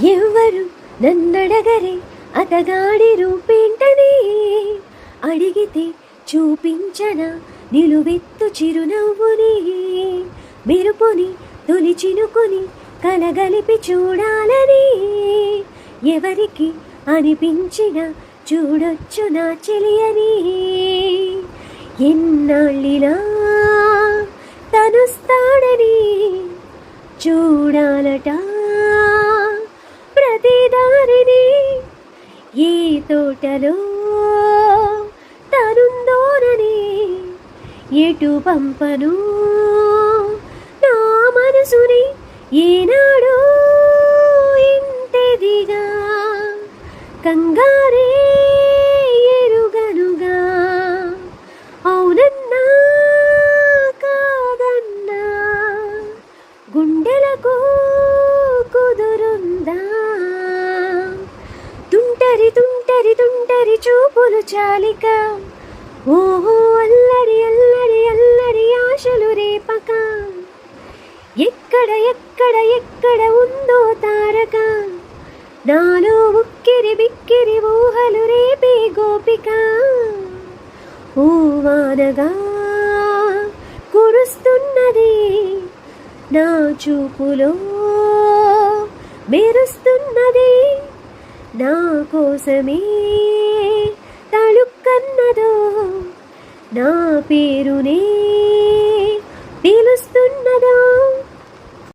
ఎవ్వరు నన్నడగరే అతగాడి రూపేంటని, అడిగితే చూపించన నిలువెత్తు చిరునవ్వుని, మెరుపుని తొలి చినుకుని కలగలిపి చూడాలని, ఎవరికి అనిపించిన చూడొచ్చు నా చెలియని. ఎన్నాళ్ళినా తనుస్తాడని చూడాలట ప్రతి దారిని, ఏ తోటలో తనుందోనని ఎటు పంపను నా మనసుని, ఏనాడు ఇంతేదిగా కంగారే ఎరుగనుగా. అవునన్నా కాదన్నా గుండెలకు కుదురుందా, తుంటరి తుంటరి తుంటరి చూపులు చాలిక, ఓహో అల్లరి అల్లరి అల్లరి ఆశలు రేపక, ఎక్కడ ఎక్కడ ఎక్కడ ఉందో తారక, నాలో ఉక్కిరి బిక్కిరి ఊహలు రేపే గోపిక. ఊవానగా కురుస్తున్నది నా చూపులో మెరుస్తున్నది, నా కోసమే తళుక్కన్నదో నా పేరునే